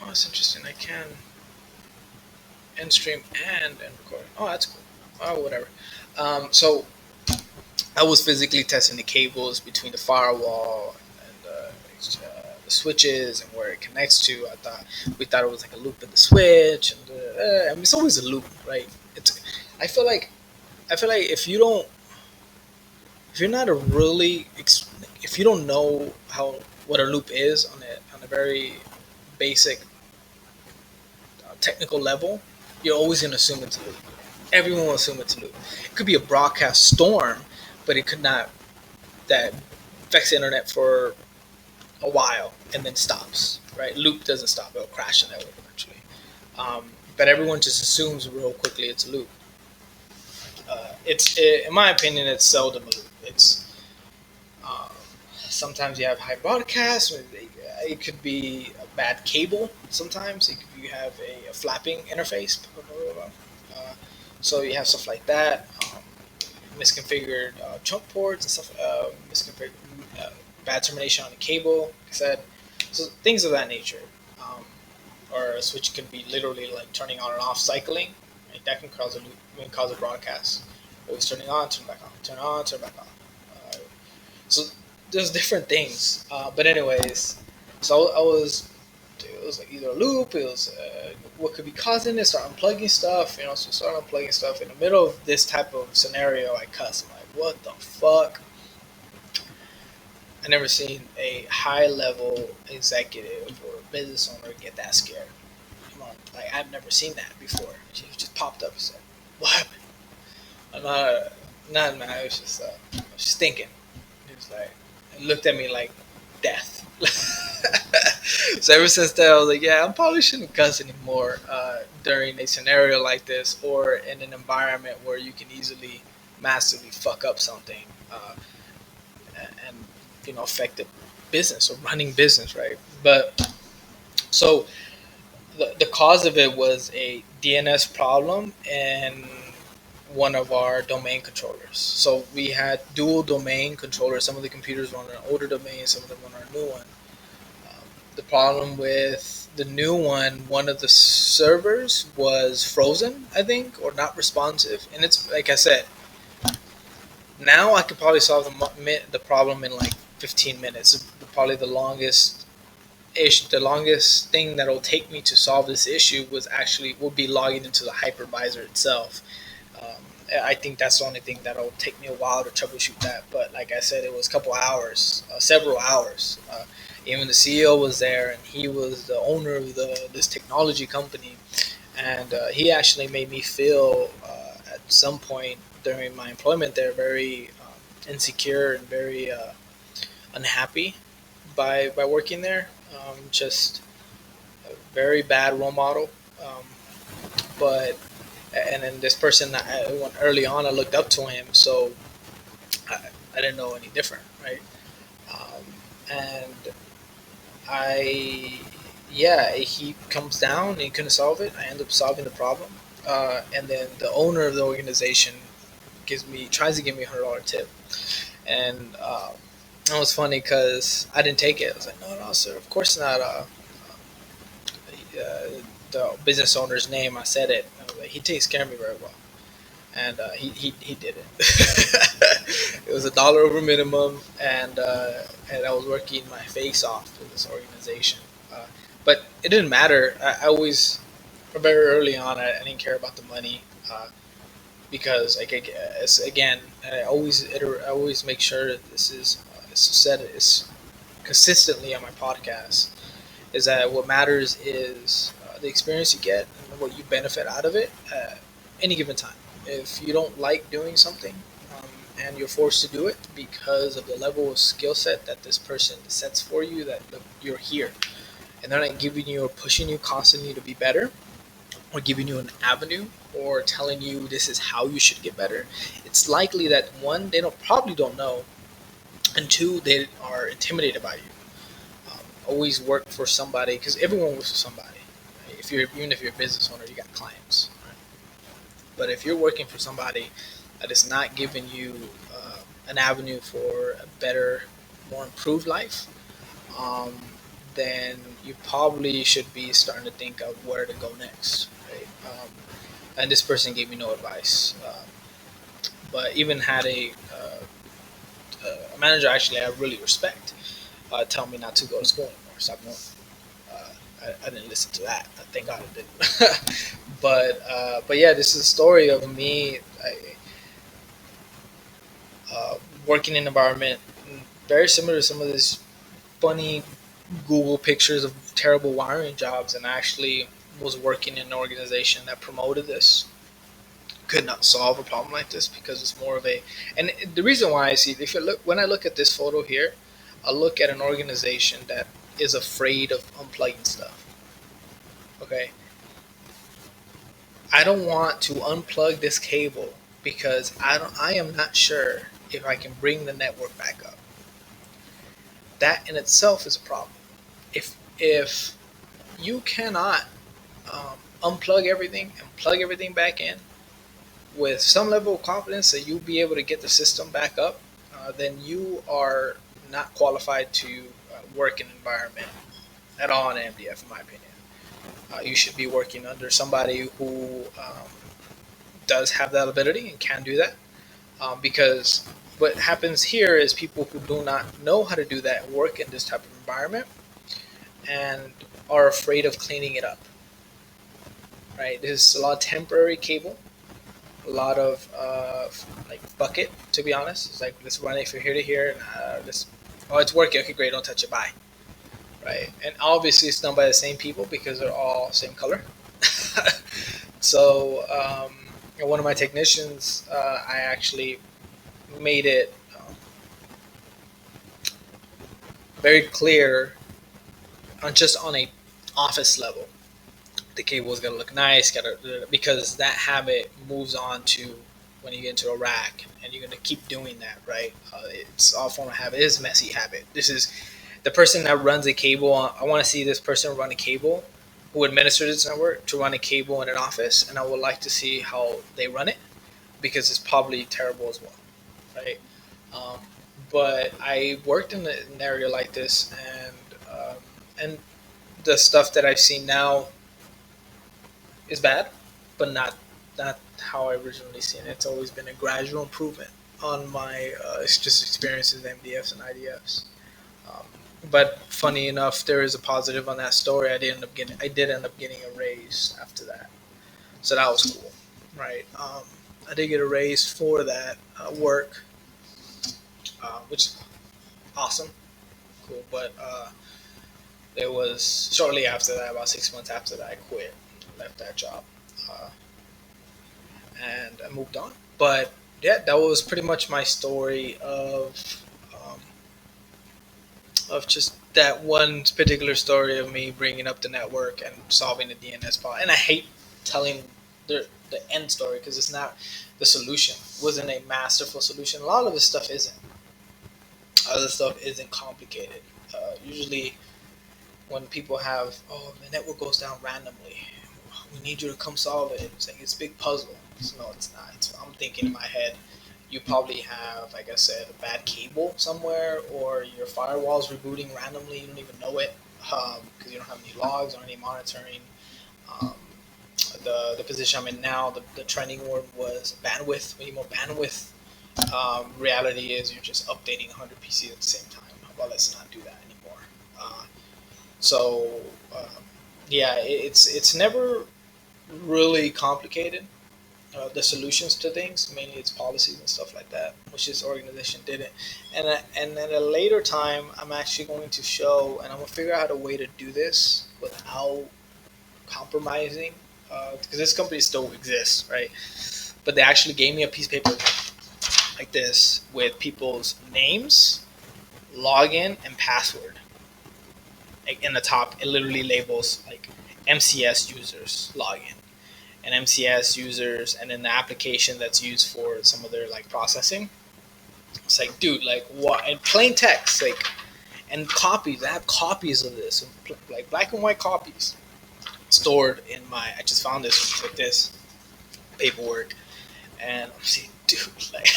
Oh, that's interesting. I can end stream and end recording. Oh, that's cool. Oh, whatever. So I was physically testing the cables between the firewall and the switches and where it connects to. We thought it was like a loop in the switch, and I mean, it's always a loop, right? It's. I feel like if you don't, if you're not a really, if you don't know how what a loop is on a very basic technical level, you're always gonna assume it's a loop. Everyone will assume it's a loop. It could be a broadcast storm, but it could not that affects the internet for a while and then stops. Right? Loop doesn't stop; it'll crash the network eventually. But everyone just assumes real quickly it's a loop. In my opinion, it's seldom a loop. It's um, sometimes you have high broadcast. It could be a bad cable. Sometimes you have a flapping interface. Uh, so you have stuff like that. Misconfigured chunk ports and stuff. Misconfigured uh, bad termination on the cable. Like I said, so things of that nature. Um, or a switch can be literally like turning on and off cycling. Like that can cause a broadcast. Always turning on, turn back on, turn on, turn back on. So there's different things. But anyways, so I was it was like either a loop. It was what could be causing it. Start unplugging stuff. So start unplugging stuff in the middle of this type of scenario. I cuss. I'm like, what the fuck? I never seen a high level executive or business owner get that scared. Come on, like I've never seen that before. She just popped up and said, "What happened?" I'm not man. I was just thinking. He was like, and looked at me like death. So ever since then, I was like, yeah, I probably shouldn't cuss anymore during a scenario like this or in an environment where you can easily massively fuck up something and affect the business or running business, right? But so the cause of it was a DNS problem and one of our domain controllers. So we had dual domain controllers. Some of the computers were on an older domain, some of them on our new one. The problem with the new one of the servers was frozen, I think, or not responsive. And it's like I said, now I could probably solve the problem in like 15 minutes. Probably the longest thing that'll take me to solve this issue will be logging into the hypervisor itself. Um, I think that's the only thing that'll take me a while to troubleshoot that. But like I said, it was a couple hours, several hours. Even the CEO was there, and he was the owner of this technology company, and he actually made me feel at some point during my employment there very insecure and very unhappy by working there. Just a very bad role model. Um, but and then this person, when early on, I looked up to him, so I didn't know any different, right? Um, and I, yeah, he comes down and he couldn't solve it. I end up solving the problem, and then the owner of the organization tries to give me $100 tip, and it was funny because I didn't take it. I was like, no, no, sir, of course not. The business owner's name, I said it. I was like, he takes care of me very well. And he did it. It was $1 over minimum, and I was working my face off with this organization. But it didn't matter. I always, very early on, I didn't care about the money because, like, again, I always make sure that this is said is consistently on my podcast. Is that what matters is the experience you get and what you benefit out of it at any given time. If you don't like doing something and you're forced to do it because of the level of skill set that this person sets for you, that look, you're here, and they're not giving you or pushing you constantly to be better, or giving you an avenue, or telling you this is how you should get better, it's likely that one, they probably don't know, and two, they are intimidated by you. Always work for somebody because everyone works for somebody. Right? Even if you're a business owner, you got clients. Right? But if you're working for somebody that is not giving you an avenue for a better, more improved life, um, then you probably should be starting to think of where to go next, right? And this person gave me no advice, but even had a manager actually I really respect tell me not to go to school anymore, stop going. I didn't listen to that. Thank God I didn't. But yeah, this is a story of me working in an environment very similar to some of these funny Google pictures of terrible wiring jobs, and I actually was working in an organization that promoted this. Could not solve a problem like this because it's more of a, and the reason why I see, if you look, when I look at this photo here, I look at an organization that is afraid of unplugging stuff. Okay, I don't want to unplug this cable because I am not sure if I can bring the network back up. That in itself is a problem. If you cannot unplug everything and plug everything back in with some level of confidence that you'll be able to get the system back up, then you are not qualified to work in an environment at all in MDF, in my opinion. You should be working under somebody who does have that ability and can do that. Because what happens here is people who do not know how to do that work in this type of environment and are afraid of cleaning it up. Right? There's a lot of temporary cable, a lot of like bucket. To be honest, it's like let's run it from here to here, and this. Oh, it's working. Okay, great. Don't touch it. Bye. Right? And obviously, it's done by the same people because they're all same color. So, one of my technicians, I actually made it very clear on just on a office level. The cable is gonna look nice, gotta because that habit moves on to when you get into a rack, and you're gonna keep doing that, right? It's all form of habit. It is a messy habit. This is the person that runs a cable. I want to see this person run a cable who administers this network to run a cable in an office, and I would like to see how they run it because it's probably terrible as well, right? Um, but I worked in an area like this, and the stuff that I've seen now is bad, but not how I originally seen it. It's always been a gradual improvement on my it's just experiences in MDFs and IDFs. Um, but funny enough, there is a positive on that story. I did end up getting a raise after that, so that was cool, right? I did get a raise for that work, which is awesome, cool. But it was shortly after that, about 6 months after that, I quit, left that job, uh, and I moved on. But yeah, that was pretty much my story um, of just that one particular story of me bringing up the network and solving the DNS problem. And I hate telling the end story because it's not the solution. It wasn't a masterful solution. A lot of this stuff isn't. Other stuff isn't complicated. Usually, when people have, oh, the network goes down randomly, we need you to come solve it. It's like it's a big puzzle. So, no, it's not. I'm thinking in my head, you probably have, like I said, a bad cable somewhere, or your firewall's rebooting randomly. You don't even know it because you don't have any logs or any monitoring. Um, the position I'm in now, the trending word was bandwidth. We need more bandwidth. Reality is you're just updating 100 PCs at the same time. Well, let's not do that anymore. So yeah, it's never really complicated. The solutions to things, mainly it's policies and stuff like that, which this organization didn't. And at a later time, I'm actually going to show, and I'm gonna figure out a way to do this without compromising, because this company still exists, right? But they actually gave me a piece of paper like this with people's names, login, and password. Like in the top, it literally labels like MCS users login and MCS users, and then the application that's used for some of their like processing. It's like, dude, like what? And plain text, like, and copies. I have copies of this, like black and white copies, stored in my. I just found this with this paperwork, And I'm saying, dude, like,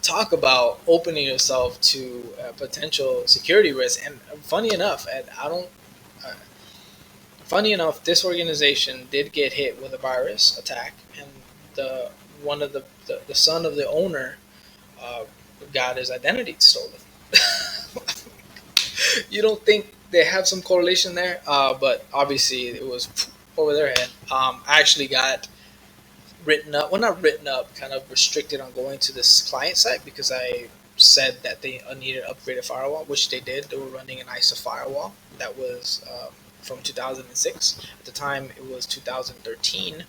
talk about opening yourself to potential security risk. And funny enough, and I don't. Uh, Funny enough, this organization did get hit with a virus attack, and the one of the son of the owner uh, got his identity stolen. You don't think they have some correlation there? But obviously, it was over their head. I actually got written up. Well, not written up. Kind of restricted on going to this client site because I said that they needed an upgraded firewall, which they did. They were running an ISA firewall that was from 2006. At the time, it was 2013.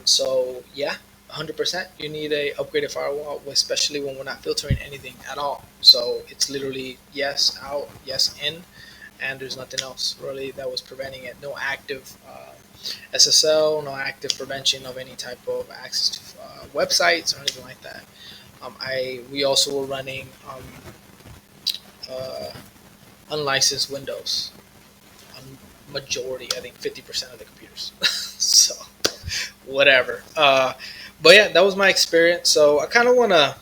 So yeah, 100%. You need a upgraded firewall, especially when we're not filtering anything at all. So it's literally yes out, yes in, and there's nothing else really that was preventing it. No active SSL, no active prevention of any type of access to websites or anything like that. We also were running uh, unlicensed Windows on majority, I think 50% of the computers. So whatever. But yeah, that was my experience. So I kind of want to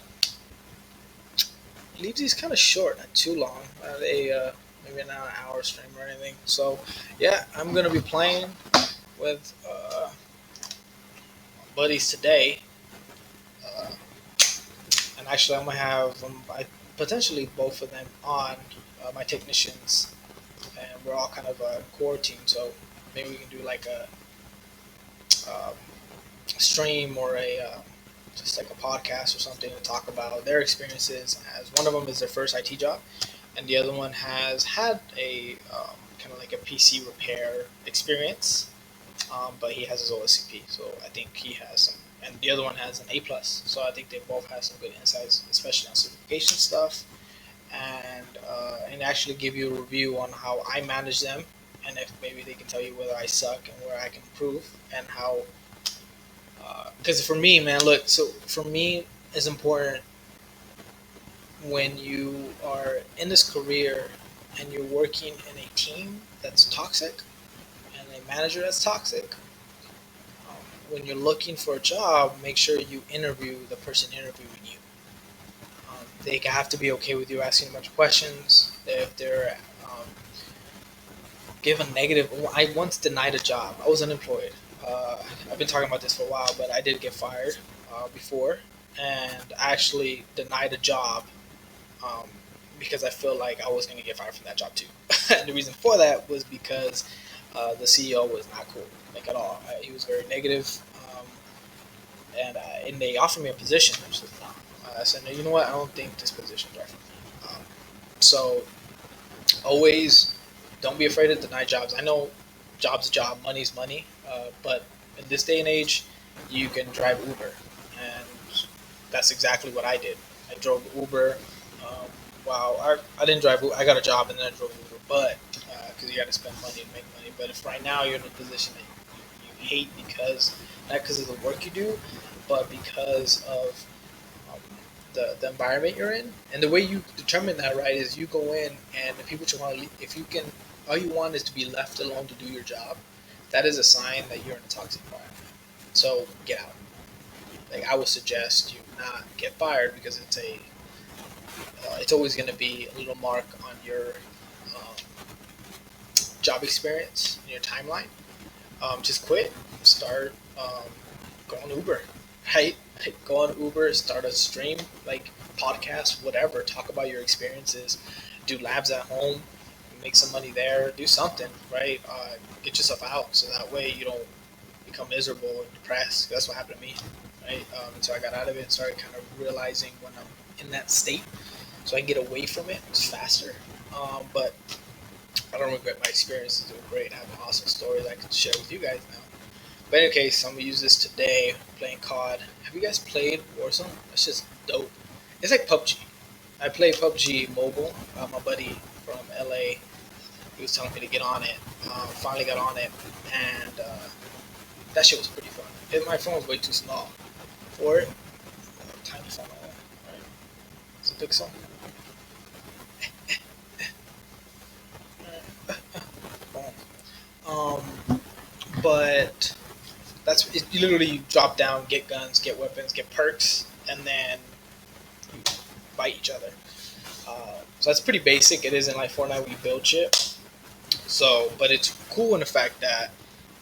leave these kind of short, not too long. Maybe not an hour stream or anything. So yeah, I'm gonna be playing with buddies today, uh, and actually I'm gonna have potentially both of them on my technicians, and we're all kind of quarantined. So maybe we can do like a um, stream or a just like a podcast or something to talk about their experiences. As one of them is their first IT job, and the other one has had a kind of like a PC repair experience, but he has his OSCP, so I think he has some. And the other one has an A plus, so I think they both have some good insights, especially on certification stuff, and actually give you a review on how I manage them, and if maybe they can tell you whether I suck and where I can improve, and how. Because for me, man, look. So for me, it's important when you are in this career and you're working in a team that's toxic and a manager that's toxic. When you're looking for a job, make sure you interview the person interviewing you. They have to be okay with you asking a bunch of questions. If they're give a negative, I once denied a job. I was unemployed. I've been talking about this for a while, but I did get fired before, and I actually denied a job um, because I feel like I was going to get fired from that job too. And the reason for that was because the CEO was not cool, like at all. He was very negative, and they offered me a position. I said no. I said no. You know what? I don't think this position is right for me. So always don't be afraid to deny jobs. I know job's a job, money's money, but in this day and age, you can drive Uber, and that's exactly what I did. I drove Uber. Um, wow, I didn't drive Uber. I got a job and then I drove Uber, but because you got to spend money to make money. But if right now you're in a position that you hate because not because of the work you do, but because of the environment you're in, and the way you determine that, right, is you go in and the people you want to, if you can, all you want is to be left alone to do your job. That is a sign that you're in a toxic environment. So get out. Like I would suggest you not get fired because it's always going to be a little mark on your um, job experience and your timeline. Just quit. Start go on Uber, right? Go on Uber, start a stream, like podcast, whatever. Talk about your experiences. Do labs at home, make some money there. Do something, right? Get yourself out so that way you don't become miserable and depressed. That's what happened to me, right? And so I got out of it and started kind of realizing when I'm in that state, so I can get away from it faster. But I don't regret my experiences. They were great. I have awesome stories I can share with you guys now. But in any case, I'm gonna use this today playing COD. Have you guys played Warzone? That's just dope. It's like PUBG. I play PUBG Mobile. My buddy from LA, he was telling me to get on it. Finally got on it, and that shit was pretty fun. My phone was way too small for it. Tiny phone, right? It's a Pixel. But You literally drop down, get guns, get weapons, get perks, and then you fight each other. So that's pretty basic. It isn't like Fortnite where you build shit. So, but it's cool in the fact that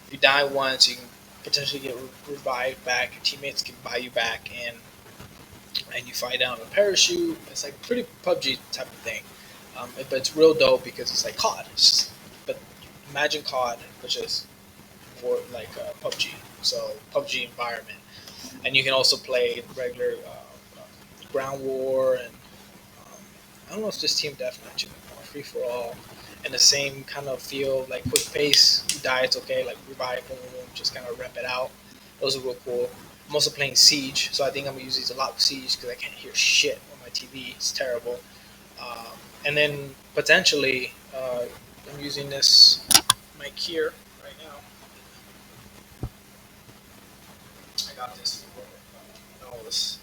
if you die once, you can potentially get revived back. Your teammates can buy you back, and you fly down a parachute. It's like pretty PUBG type of thing. But it's real dope because it's like COD. But imagine COD, which is for like PUBG. So PUBG environment, and you can also play regular ground war and I don't know if this team deathmatch or free for all, and the same kind of feel like quick pace. You die, it's okay. Like revive, boom, boom, boom, just kind of rep it out. Those are real cool. I'm also playing Siege, so I think I'm gonna use these a lot with Siege because I can't hear shit on my TV. It's terrible. And then potentially, I'm using this mic here right now. I got this for this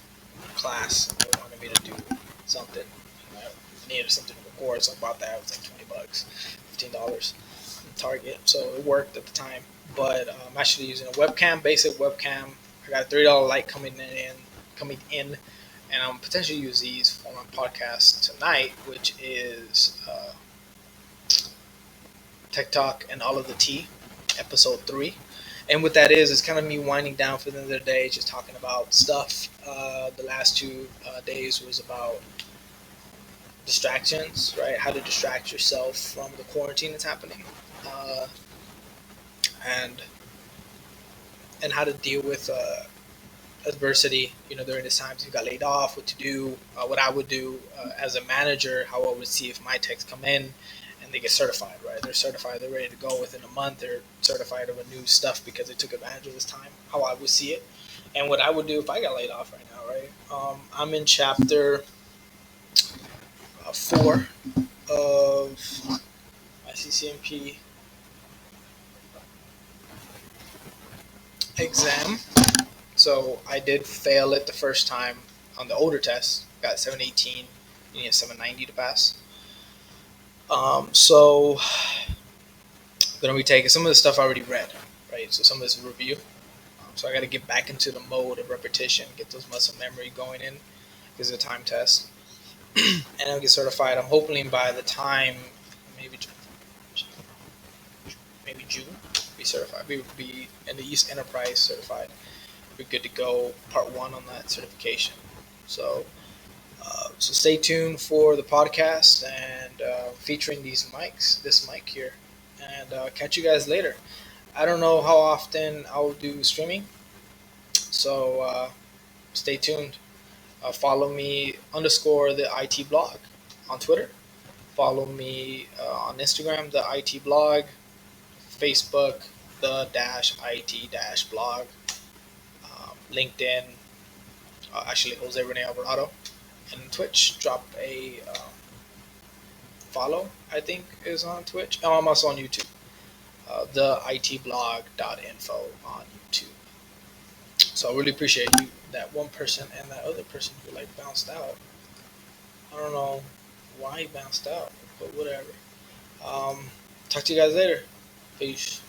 class. They wanted me to do something. I needed something to record, so I bought that. It was like $20, $15 from Target. So it worked at the time. But I'm actually using a webcam, basic webcam. I got a $3 light coming in, and I'm potentially use these for my podcast tonight, which is Tech Talk and All of the Tea, episode 3. And what that is kind of me winding down for the end of the day, just talking about stuff. The last 2 days was about distractions, right? How to distract yourself from the quarantine that's happening, uh, and how to deal with adversity. During this time, so you got laid off, what to do. What I would do as a manager, how I would see if my techs come in and they get certified, right? They're certified, they're ready to go within a month. They're certified of a new stuff because they took advantage of this time. How I would see it, and what I would do if I got laid off right now, right? I'm in chapter 4 of my CCNP exam. So I did fail it the first time on the older test. Got 718. You need a 790 to pass. So I'm gonna be taking some of the stuff I already read, right? So some of this is review. So I got to get back into the mode of repetition, get those muscle memory going in. This is a time test, and I'll get certified. I'm hoping by the time maybe June, be certified. We would be in the East Enterprise certified. We're good to go. Part 1 on that certification. So stay tuned for the podcast and featuring this mic here, and catch you guys later. I don't know how often I'll do streaming, so stay tuned. Follow me _ the IT blog on Twitter. Follow me on Instagram, the IT blog, Facebook, the IT blog, LinkedIn, actually Jose Rene Alvarado, and Twitch. Drop a follow, I think, is on Twitch. Oh, I'm also on YouTube. The itblog.info on YouTube. So I really appreciate you, that one person and that other person who like bounced out. I don't know why he bounced out, but whatever. Talk to you guys later. Peace.